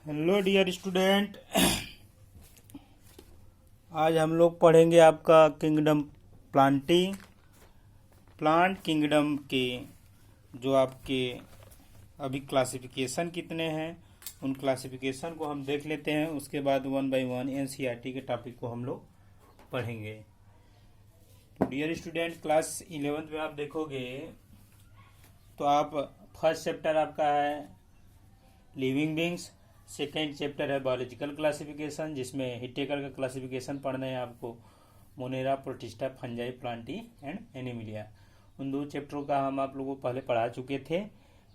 Hello dear student. आज हम लोग पढ़ेंगे आपका किंगडम प्लांटिंग। प्लांट किंगडम के जो आपके अभी क्लासिफिकेशन कितने हैं उन क्लासिफिकेशन को हम देख लेते हैं। उसके बाद 1 बाय 1 एनसीईआरटी के टॉपिक को हम लोग पढ़ेंगे। तो डियर स्टूडेंट, क्लास 11th में आप देखोगे तो आप फर्स्ट चैप्टर आपका है लिविंग बींग्स, सेकेंड चैप्टर है बायोलॉजिकल क्लासिफिकेशन जिसमें हिटेकर का क्लासिफिकेशन पढ़ना है आपको, Monera, protista, fungi, Plantae and Animalia. उन दो चैप्टरों का हम आप लोगों को पहले पढ़ा चुके थे,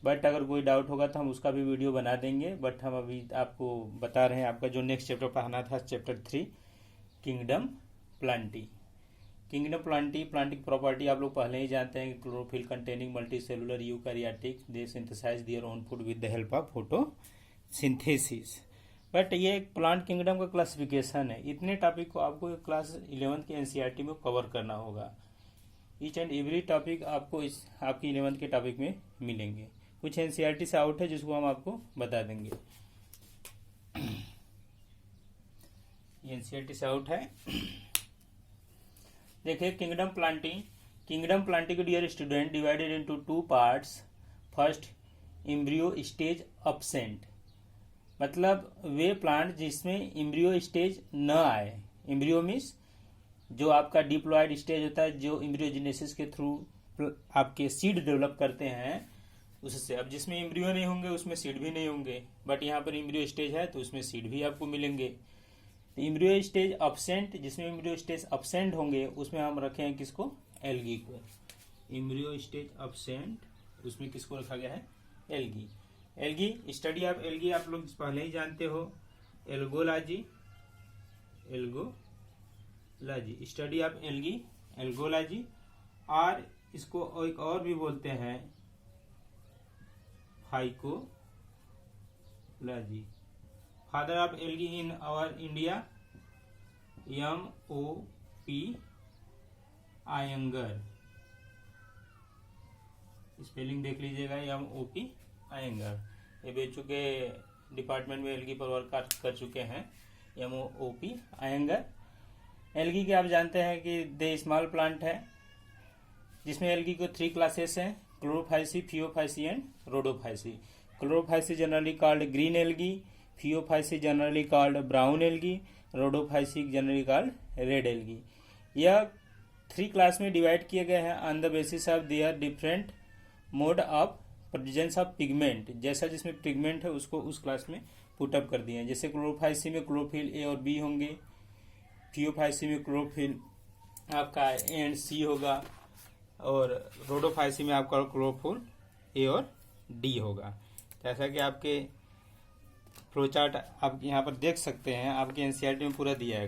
बट अगर कोई डाउट होगा तो हम उसका भी वीडियो बना देंगे। बट हम अभी आपको बता रहे हैं आपका जो नेक्स्ट चैप्टर पढ़ना था, chapter 3 kingdom plantae. Kingdom plantae प्लांटिक प्रॉपर्टी आप लोग पहले ही जानते हैं कि chlorophyll containing multi cellular eukaryotic, they synthesize their own food with the help of photosynthesis. But ये एक प्लांट किंगडम का क्लासिफिकेशन है। इतने टॉपिक को आपको क्लास 11th के एनसीईआरटी में कवर करना होगा। ईच एंड एवरी टॉपिक आपको इस आपकी 11th के टॉपिक में मिलेंगे। कुछ एनसीईआरटी से आउट है जिसको हम आपको बता देंगे। एनसीईआरटी से आउट है। देखिए kingdom planting dear student divided into 2 parts. First embryo stage absent, मतलब वे प्लांट जिसमें एम्ब्रियो स्टेज न आए। एम्ब्रियो मीन्स जो आपका डिप्लॉयड स्टेज होता है, जो एम्ब्रियोजेनेसिस के थ्रू आपके सीड डेवलप करते हैं उससे। अब जिसमें एम्ब्रियो नहीं होंगे उसमें सीड भी नहीं होंगे, बट यहाँ पर एम्ब्रियो स्टेज है तो उसमें सीड भी आपको मिलेंगे। एम्ब्रियो स्टेज अपसेंट, जिसमें एम्ब्रियो स्टेज अपसेंट होंगे उसमें हम रखे हैं किसको, एल्गी को। एम्ब्रियो स्टेज अपसेंट उसमें किसको रखा गया है, algae. Algae study of algae आप लोग पहले ही जानते हो, algology study of algae, algology. और इसको एक और भी बोलते हैं phycology. Father of algae in our India M.O.P. Iyengar, spelling देख लीजिएगा, M.O.P. आयंगर। ये बेचू के डिपार्टमेंट में एल्गी पर वर्क कर चुके हैं, M.O.P. आयंगर। एल्गी के आप जानते हैं कि दे स्मॉल प्लांट है जिसमें एल्गी को 3 क्लासेस हैं, Chlorophyceae, Phaeophyceae and Rhodophyceae. Chlorophyceae generally called green algae, Phaeophyceae generally called brown algae, Rhodophyceae generally called red algae. यह 3 क्लास में डिवाइड किए गए हैं on the basis of their different mode of presence of pigment. जैसा जिसमें pigment है उसको उस क्लास में पुटअप कर दिए हैं। जैसे क्लोरोफाइसी में क्लोरोफिल ए और बी होंगे, फियोफाइसी में क्लोरोफिल आपका ए एंड सी होगा, और रोडोफाइसी में आपका क्लोरोफिल ए और डी होगा। जैसा कि आपके फ्लो चार्ट आप यहाँ पर देख सकते हैं, आपके एनसीईआरटी में पूरा दिया है।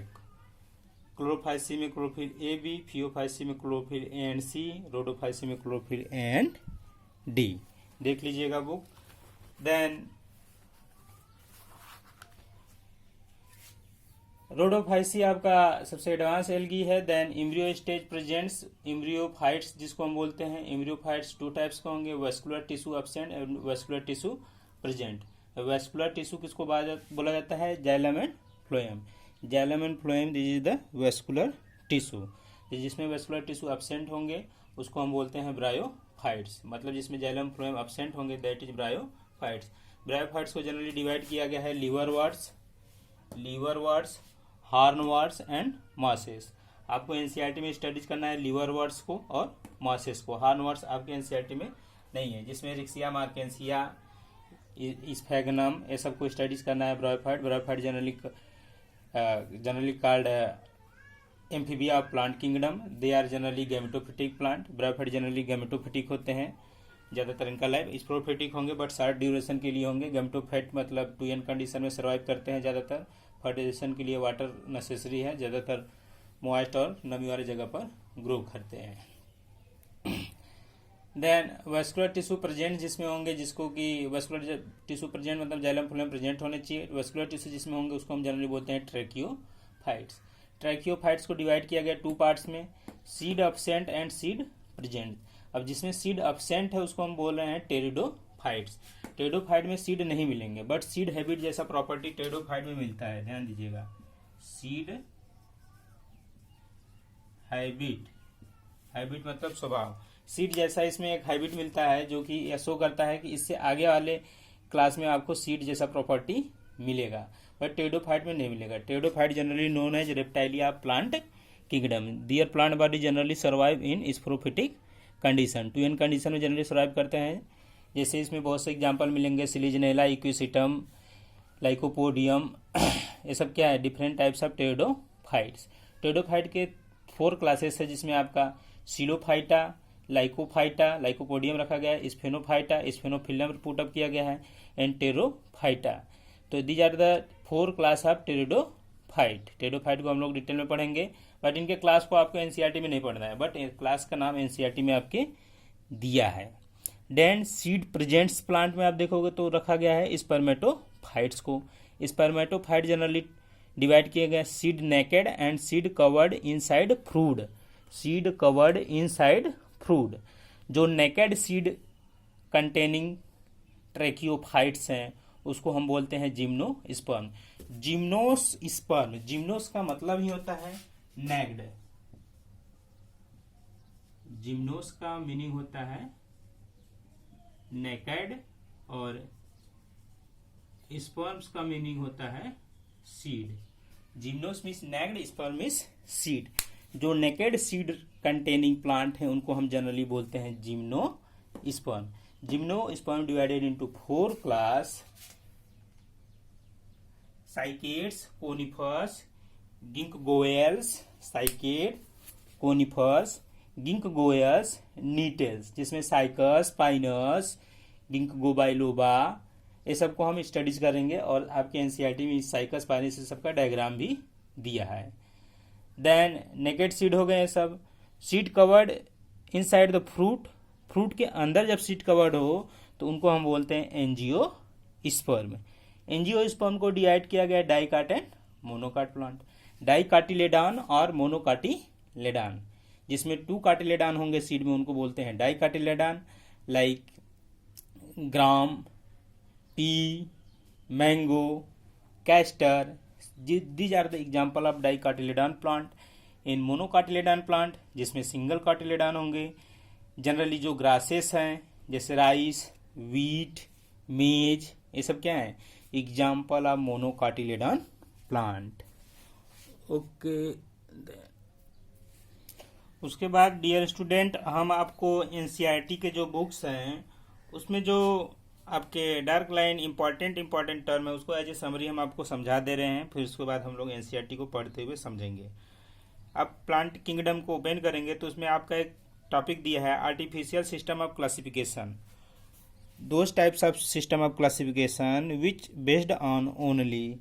क्लोरोफाइसी में क्लोरोफिल ए बी, फियोफाइसी में chlorophyll a and c, rhodophyceae में क्लोरोफिल ए एंड डी। देख लीजिएगा बुक। देन रोडोफाइसी आपका सबसे एडवांस एल्गी है। Then embryo stage presents embryophytes, जिसको हम बोलते हैं। एम्ब्रियोफाइट्स 2 टाइप्स के होंगे, vascular tissue absent and vascular tissue present. Vascular tissue किसको बोला जाता है, xylem and phloem. Xylem and phloem this is the vascular tissue. जिसमें वेस्कुलर टिश्यू अपसेंट होंगे उसको हम बोलते हैं ब्रायोफाइट्स, मतलब जिसमें जाइलम फ्लोएम अपसेंट होंगे दैट इज ब्रायोफाइट्स। ब्रायोफाइट्स को जनरली डिवाइड किया गया है liverworts, hornworts and mosses. आपको एनसीईआरटी में स्टडीज करना है लीवर वार्ड्स को और मॉसेस को। हॉर्न वार्ड्स आपके एनसीईआरटी में नहीं है, जिसमें रिक्सिया, मार्केंसिया, स्फेगनम, ये सबको स्टडीज करना है। Bryophyte generally called amphibia of plant kingdom. They are generally gametophytic plant. Bryophyte generally gametophytic होते हैं, ज़्यादातर इनका लाइफ स्पोरोफिटिक होंगे बट शॉर्ट ड्यूरेशन के लिए होंगे। गैमेटोफाइट मतलब 2n कंडीशन में सर्वाइव करते हैं ज़्यादातर। फर्टिलाइजेशन के लिए वाटर नेसेसरी है, ज़्यादातर मॉइस्ट और नमी वाली जगह पर ग्रो करते हैं। देन वेस्कुलर टिश्यू प्रेजेंट जिसमें होंगे, जिसको कि वेस्कुलर टिश्यू प्रेजेंट मतलब जाइलम फ्लोएम प्रेजेंट होने चाहिए। वेस्कुलर टिश्यू जिसमें होंगे उसको हम जनरली बोलते हैं ट्रैकियोफाइट्स। ट्रैकियोफाइट्स को डिवाइड किया गया 2 पार्ट्स में, seed absent and seed present. अब जिसमें सीड अपसेंट है उसको हम बोल रहे हैं टेरिडोफाइट्स। टेरिडोफाइट में सीड नहीं मिलेंगे, बट सीड हैबिट जैसा प्रॉपर्टी टेरिडोफाइट में मिलता है, ध्यान दीजिएगा। सीड हैबिट, हैबिट मतलब स्वभाव, सीड जैसा इसमें एक हैबिट मिलता है जो कि यह शो करता है कि इससे आगे वाले क्लास में आपको सीड जैसा प्रॉपर्टी मिलेगा, बट टेरिडोफाइट में नहीं मिलेगा। Pteridophyte generally known as reptilia plant kingdom. Their plant body generally survive in sporophytic condition, 2n condition में जनरली सर्वाइव करते हैं। जैसे इसमें बहुत से एग्जांपल मिलेंगे, सिलीजनेला, इक्विसिटम, लाइकोपोडियम, ये सब क्या है, different types of pteridophytes. Pteridophyte के 4 क्लासेस है, जिसमें आपका सिलोफाइटा, लाइकोफाइटा, लाइकोपोडियम रखा गया है, स्फेनोफाइटा, स्फेनोफिलियम पुटअप किया गया है, एंड टेरोफाइटा। तो these are the 4 class of pteridophyte. Pteridophyte को हम लोग डिटेल में पढ़ेंगे, बट इनके क्लास को आपको एनसीईआरटी में नहीं पढ़ना है, बट क्लास का नाम एनसीईआरटी में आपके दिया है। देन सीड प्रेजेंट्स प्लांट में आप देखोगे तो रखा गया है स्पर्मेटोफाइट्स को। स्पर्मेटोफाइट जनरली डिवाइड किए गए seed naked and seed covered inside fruit. Seed covered inside fruit, जो नेकेड सीड कंटेनिंग ट्रैकियोफाइट्स हैं उसको हम बोलते हैं जिम्नोस्पर्म। जिम्नोस्पर्म, जिम्नोस का मतलब ही होता है नेक्ड, जिम्नोस का मीनिंग होता है नेकेड, और स्पर्म्स का मीनिंग होता है seed. Gymnos means naked, sperm means seed. जो नेकेड सीड कंटेनिंग प्लांट है उनको हम जनरली बोलते हैं gymnosperm. Gymnosperm divided into 4 class, cycads, conifers, ginkgoales, cycad, conifers, ginkgoales, gnetales, जिसमें साइकस, पाइनस, गिंकगो बाइलोबा, ये सबको हम स्टडीज करेंगे, और आपके एनसीईआरटी में साइकस, पाइनस सबका डायग्राम भी दिया है। देन नेकेड सीड हो गए सब। Seed covered inside the fruit, fruit के अंदर जब सीड कवर्ड हो तो उनको हम बोलते हैं एंजियोस्पर्म। एंजियोस्पर्म को डिवाइड किया गया डाइकाट एंड मोनोकाट प्लांट। डाइकाटिलेडॉन और मोनोकाटिलेडॉन, जिसमें 2 कार्टिलेडॉन होंगे सीड में, उनको बोलते हैं dicotyledon, like gram, pea, mango, castor. These are the example of dicotyledon plant. In monocotyledon plant, जिसमें सिंगल कार्टिलेडॉन होंगे, जनरली जो ग्रासेस हैं जैसे राइस, वीट, मेज, ये सब क्या है, एग्जाम्पल ऑफ मोनोकाटिलेडॉन प्लांट। ओके, उसके बाद डियर स्टूडेंट, हम आपको एनसीईआरटी के जो बुक्स हैं उसमें जो आपके डार्क लाइन इंपॉर्टेंट टर्म है उसको एज ए समरी हम आपको समझा दे रहे हैं, फिर उसके बाद हम लोग एनसीईआरटी को पढ़ते हुए समझेंगे। आप प्लांट किंगडम को ओपन करेंगे तो उसमें आपका एक टॉपिक दिया है artificial system of classification. Those types of system of classification which based on only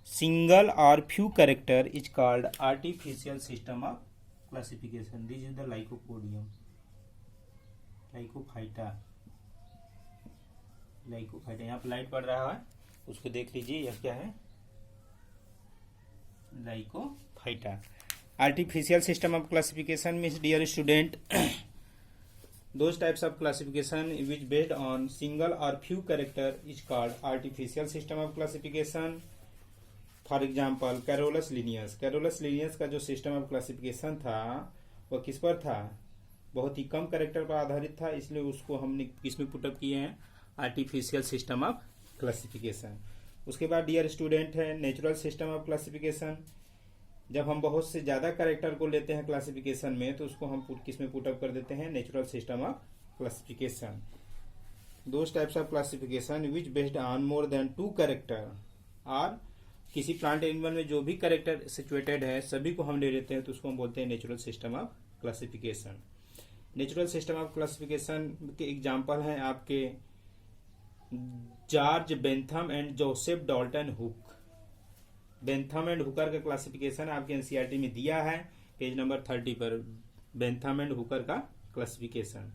single और few character is called artificial system of classification. This is the lycopodium, lycophyta, lycophyta. यहाँ पर लाइट पड़ रहा है, उसको देख लीजिए, यह क्या है, lycophyta. Artificial system of classification means dear student those types of classification which based on single और few character is called artificial system of classification. For example Carolus Linnaeus. Carolus Linnaeus का जो सिस्टम ऑफ क्लासिफिकेशन था वह किस पर था, बहुत ही कम character पर आधारित था, इसलिए उसको हमने किसमें पुटअप किए हैं, आर्टिफिशियल सिस्टम ऑफ क्लासिफिकेशन। उसके बाद डियर स्टूडेंट है नेचुरल सिस्टम ऑफ क्लासिफिकेशन। जब हम बहुत से ज़्यादा कैरेक्टर को लेते हैं क्लासिफिकेशन में तो उसको हम किसमें पुटअप कर देते हैं, natural system of classification. Those types of classification which based on more than 2 character, और किसी प्लांट एनिमल में जो भी कैरेक्टर सिचुएटेड है सभी को हम ले लेते हैं तो उसको हम बोलते हैं natural system of classification. Natural system of classification के एग्जाम्पल हैं आपके George Bentham and Joseph Dalton Hook. Bentham and Hooker का क्लासिफिकेशन आपके एनसीईआरटी में दिया है पेज नंबर 30 पर। बेंथम एंड हुकर का क्लासिफिकेशन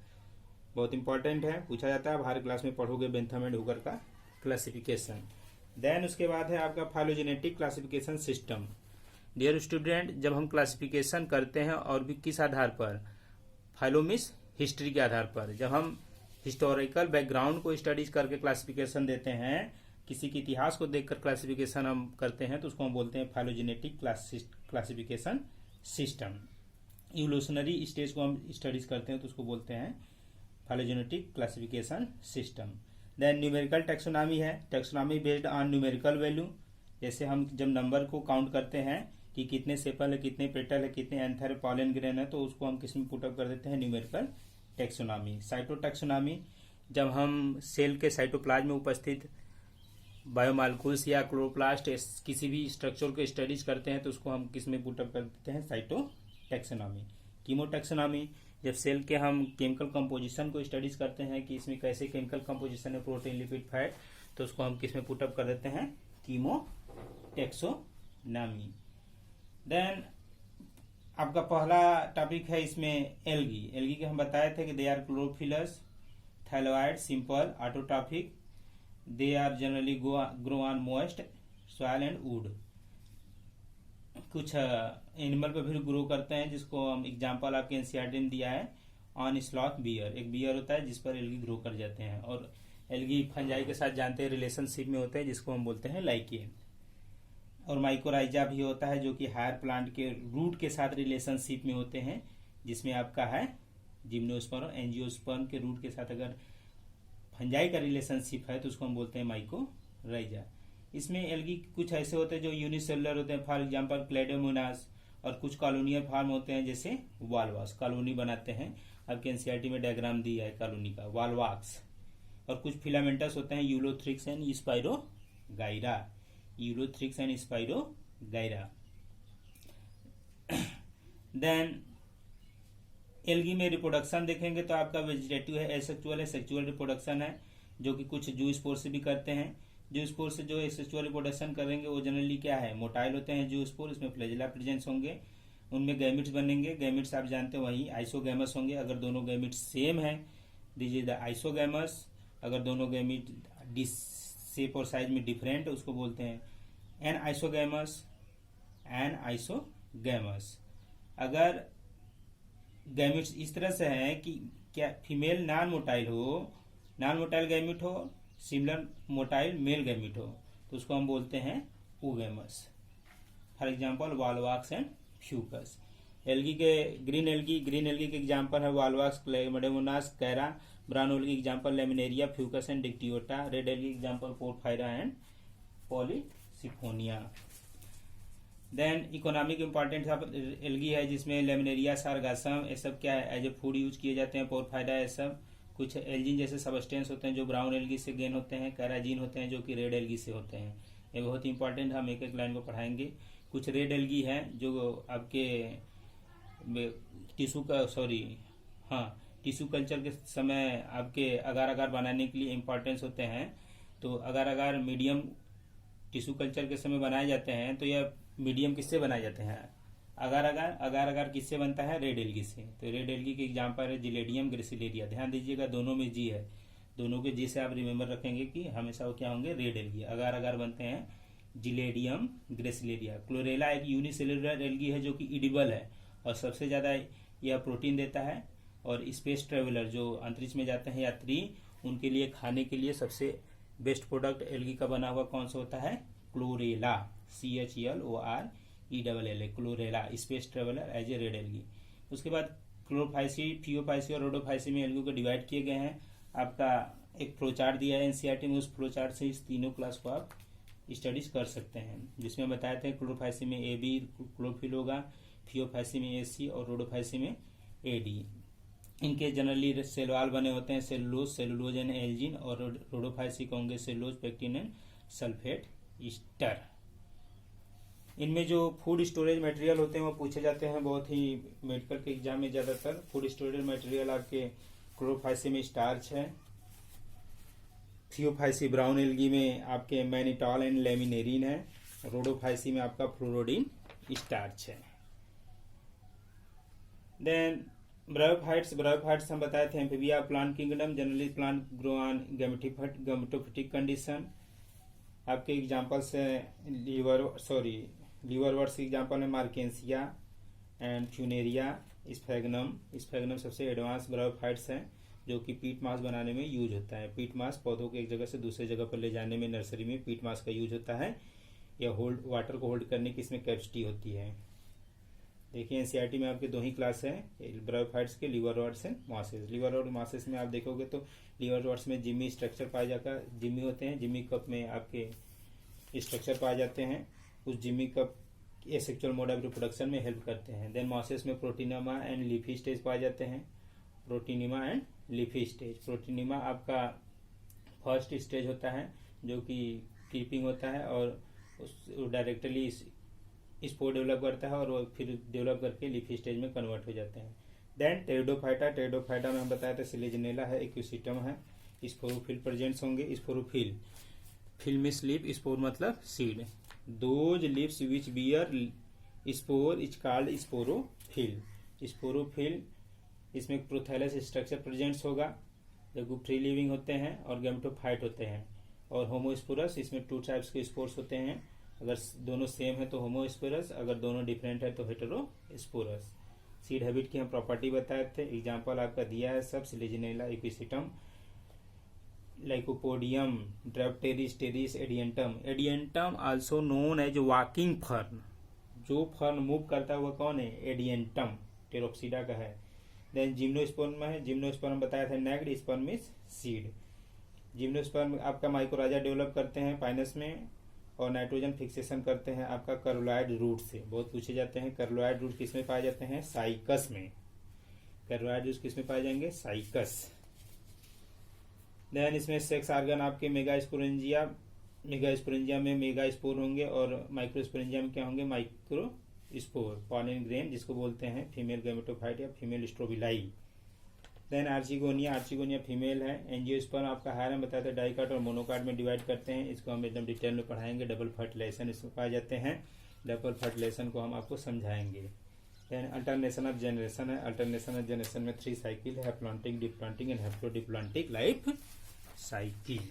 बहुत इंपॉर्टेंट है, पूछा जाता है, हर क्लास में पढ़ोगे बेंथम एंड हुकर का क्लासिफिकेशन। देन उसके बाद है आपका phylogenetic classification system. Dear student, जब हम क्लासिफिकेशन करते हैं और भी किस आधार पर, फाइलोमिस हिस्ट्री के आधार पर, जब हम हिस्टोरिकल बैकग्राउंड को स्टडीज करके क्लासिफिकेशन देते हैं, किसी के इतिहास को देखकर क्लासिफिकेशन हम करते हैं तो उसको हम बोलते हैं phylogenetic classification system. Evolutionary stage को हम स्टडीज करते हैं तो उसको बोलते हैं phylogenetic classification system. Then numerical taxonomy है, taxonomy based on numerical value. जैसे हम जब नंबर को काउंट करते हैं कि कितने सेपल है, कितने पेटल है, कितने एंथर है, पॉलन ग्रेन है, तो उसको हम किस में पुटअप कर देते हैं, न्यूमेरिकल टेक्सोनॉमी। साइटोटैक्सोनॉमी, जब हम सेल के साइटोप्लाज्म में उपस्थित बायोमालिक्यूल्स या क्लोरोप्लास्ट किसी भी स्ट्रक्चर को स्टडीज करते हैं तो उसको हम किस में पुटअप कर देते हैं, साइटोटैक्सोनॉमी। कीमोटैक्सोनॉमी, जब सेल के हम केमिकल कंपोजिशन को स्टडीज करते हैं कि इसमें कैसे केमिकल कंपोजिशन है, प्रोटीन, लिपिड, फैट, तो उसको हम किस में पुटअप कर देते हैं, कीमोटैक्सोनॉमी। देन आपका पहला टॉपिक है इसमें एल्गी। एल्गी के हम बताए थे कि they are chlorophyllous, thalloid, simple, autotrophic, they are generally grow on moist soil and wood. कुछ एनिमल पे भी ग्रो करते हैं, जिसको हम एग्जांपल आपके एनसीईआरटी में दिया है, ऑन स्लॉथ बियर। एक बियर होता है जिस पर एल्गी ग्रो कर जाते हैं, और एल्गी फंजाई के साथ जानते हैं रिलेशनशिप में होते हैं, जिसको हम बोलते हैं लाइकेन। और माइकोराइजा भी होता है जो कि हायर प्लांट के रूट के साथ रिलेशनशिप में होते हैं, जिसमें आपका है जिम्नोस्पर्म, एंजियोस्पर्म के रूट के साथ अगर फंजाई का रिलेशनशिप है तो उसको हम बोलते हैं माइकोराइजा। इसमें एल्गी कुछ ऐसे होते हैं जो यूनिसेलुलर होते हैं, फॉर एग्जांपल क्लेडोमोनास, और कुछ कॉलोनियल फॉर्म होते हैं जैसे वालवास, कॉलोनी बनाते हैं। आपके एनसीईआरटी में डायग्राम दिया है कॉलोनी का, वालवाक्स। और कुछ फिलामेंटस होते हैं, Ulothrix and Spirogyra, Ulothrix and Spirogyra. Then algae में रिप्रोडक्शन देखेंगे तो आपका वेजिटेटिव है, एसेक्सुअल है, सेक्सुअल रिप्रोडक्शन है, जो कि कुछ जू स्पोर से भी करते हैं। जू स्पोर से जो सेक्सुअल रिप्रोडक्शन करेंगे वो जनरली क्या है, मोटाइल होते हैं जू स्पोर, इसमें फ्लैजेला प्रेजेंस होंगे, उनमें गैमिट्स बनेंगे। गैमिट्स आप जानते हैं वही आइसोगैमस होंगे। अगर दोनों गैमिट्स सेम है, दिस इज द आइसोगैमस। अगर दोनों गैमिट शेप और साइज में डिफरेंट, उसको बोलते हैं एन आइसोगैमस, एन आइसोगैमस। अगर गैमिट्स इस तरह से हैं कि क्या फीमेल नॉन मोटाइल हो, नॉन मोटाइल गैमिट हो, सिमिलर मोटाइल मेल गैमिट हो, तो उसको हम बोलते हैं oogamous. For example volvox and fucus. Algae के ग्रीन एल्गी के एग्जांपल है volvox, chlamydomonas, chara. Brown algae example Laminaria, Fucus and Dictyota. Red algae example Porphyra and Polysiphonia. Then economic importance of algae है, जिसमें laminaria, सारगासम, ये सब क्या है, as a food use किए जाते हैं। पोरफायरा, ये सब कुछ एल्जिन जैसे सबस्टेंस होते हैं जो ब्राउन एल्गी से गेन होते हैं। कैराजीन होते हैं जो कि रेड एल्गी से होते हैं। ये बहुत इंपॉर्टेंट, हम एक एक लाइन को पढ़ाएंगे। कुछ रेड एल्गी हैं जो आपके टिश्यू कल्चर के समय आपके अगार अगार बनाने के लिए इंपॉर्टेंस होते हैं। तो अगार अगार मीडियम टिश्यू कल्चर के समय बनाए जाते हैं, तो यह मीडियम किससे बनाए जाते हैं, अगार अगार किससे बनता है, रेड एल्गी से। तो रेड एल्गी के एग्जांपल है जिलेडियम, ग्रेसिलेरिया। ध्यान दीजिएगा दोनों में जी है, दोनों के जी से आप रिमेम्बर रखेंगे कि हमेशा वो क्या होंगे, रेड एल्गी। अगार अगार बनते हैं जिलेडियम, ग्रेसिलेरिया। क्लोरेला एक यूनिसेलुलर एल्गी है जो कि इडिबल है और सबसे ज्यादा यह प्रोटीन देता है। और स्पेस ट्रेवलर जो अंतरिक्ष में जाते हैं यात्री, उनके लिए खाने के लिए सबसे बेस्ट प्रोडक्ट एल्गी का बना हुआ कौन सा होता है, chlorella, CHLORELLA, chlorella, space traveller as a red algae. उसके बाद क्लोरोफाइसी, फियोफाइसी और रोडोफाइसी में एल्गी को डिवाइड किए गए हैं। आपका एक फ्लो चार्ट दिया है एनसीईआरटी में, उस फ्लो चार्ट से इस तीनों क्लास को आप स्टडीज कर सकते हैं, जिसमें बताए थे क्लोरोफाइसी में AB क्लोरोफिल होगा, फियोफाइसी में AC और रोडोफाइसी में AD। इनके जनरली सेल वॉल बने होते हैं, सेलुलोज एंड एल्जिन, और रोडोफाइसी के होंगे cellulose, pectin and sulphate Easter. इनमें जो फूड स्टोरेज मटेरियल होते हैं वो पूछे जाते हैं बहुत ही मेडिकल के एग्जाम में। ज्यादातर फूड स्टोरेज मटेरियल आपके क्लोरोफाइसी में स्टार्च है, थियोफाइसी ब्राउन एल्गी में आपके मैनिटॉल एंड लेमिनेरिन है, रोडोफाइसी में आपका फ्लोरोडिन स्टार्च है। देन ब्रायोफाइट्स हम बताए थे amphibia plant kingdom, generally plant grow on gametophytic condition. आपके एग्जांपल्स लीवरवर्ट्स एग्जांपल में मार्केंसिया एंड फ्यूनेरिया, स्फेगनम सबसे एडवांस ब्रायोफाइट्स हैं। जो कि पीट मास बनाने में यूज होता है। पीट मास पौधों को एक जगह से दूसरे जगह पर ले जाने में नर्सरी में पीट मास का यूज होता है, या होल्ड वाटर को होल्ड करने की इसमें कैपेसिटी होती है। देखिए एनसीईआरटी में आपके दो ही क्लास है, ब्रायोफाइट्स के, लिवरवर्ट्स एंड मॉसेस। लिवरवर्ट मॉसेस में आप देखोगे तो लिवरवर्ट्स में जिम्मी स्ट्रक्चर पाया जाता है, जिम्मी होते हैं, जिम्मी कप में आपके स्ट्रक्चर पाए जाते हैं। उस Jimmy cup asexual mode of reproduction में हेल्प करते हैं। देन मॉसेस में प्रोटीनिमा एंड लीफी स्टेज पाए जाते हैं। प्रोटीनिमा एंड लीफी स्टेज, प्रोटीनिमा आपका फर्स्ट स्टेज होता है जो कि कीपिंग होता है और डायरेक्टली स्पोर डेवलप करता है और वो फिर डेवलप करके लीफी स्टेज में कन्वर्ट हो जाते हैं। देन टेरिडोफाइटा, टेरिडोफाइटा में हम बताया था सिलेजनेला है, इक्विसिटम है, स्पोरोफिल प्रेजेंट्स होंगे। स्पोरोफिल, फिल में लीफ, स्पोर मतलब seed, those leaves which bear spore is called sporophyll. Sporophyll इसमें प्रोथैलस स्ट्रक्चर प्रेजेंट्स होगा, जो फ्री लिविंग होते हैं और गैमेटोफाइट होते हैं। और होमोस्पोरस, इसमें 2 टाइप्स के स्पोर्स होते हैं, अगर दोनों सेम है तो होमोस्पोरस, अगर दोनों डिफरेंट है तो हेटेरोस्पोरस। सीड हैबिट की हम प्रॉपर्टी बताए थे, एग्जांपल आपका दिया है सब, selaginella, equisetum, lycopodium, dryopteris, pteris, adiantum. Adiantum also known as walking fern, जो फर्न मूव करता है वो कौन है? एडियंटम, टेरोप्सिडा का है। देन जिम्नोस्पर्म में है, जिम्नोस्पर्म बताया था naked, sperm means seed. Gymnosperm आपका माइक्रोराजा डेवलप करते हैं पाइनस में और नाइट्रोजन फिक्सेशन करते हैं आपका कर्लोइड रूट से, बहुत पूछे जाते हैं। कर्लोइड रूट किस में पाए जाते हैं? साइकस में। कर्लोइड रूट किस में पाए जाएंगे? साइकस। देन इसमें सेक्स आर्गन आपके मेगास्पोरेंजिया, मेगास्पोरेंजिया में मेगा स्पोर होंगे और माइक्रोस्पोरेंजिया में क्या होंगे? Micro spore. पॉलन ग्रेन जिसको बोलते हैं, फीमेल गैमेटोफाइट या female strobili. Then archegonia, archegonia female है। एंजियोस्पर्म आपका हायर में बताते हैं डाइकाट और मोनोकाट में डिवाइड करते हैं, इसको हम एकदम डिटेल में पढ़ाएंगे। डबल फर्टिलाइजेशन इसमें पाए जाते हैं, डबल फर्टिलाइजेशन को हम आपको समझाएंगे। देन अल्टरनेशन ऑफ जनरेशन है, अल्टरनेशन ऑफ जनरेशन में 3 साइकिल है, प्लांटिंग, डिप्लांटिंग एंड हैप्लोडिप्लांटिक लाइफ साइकिल।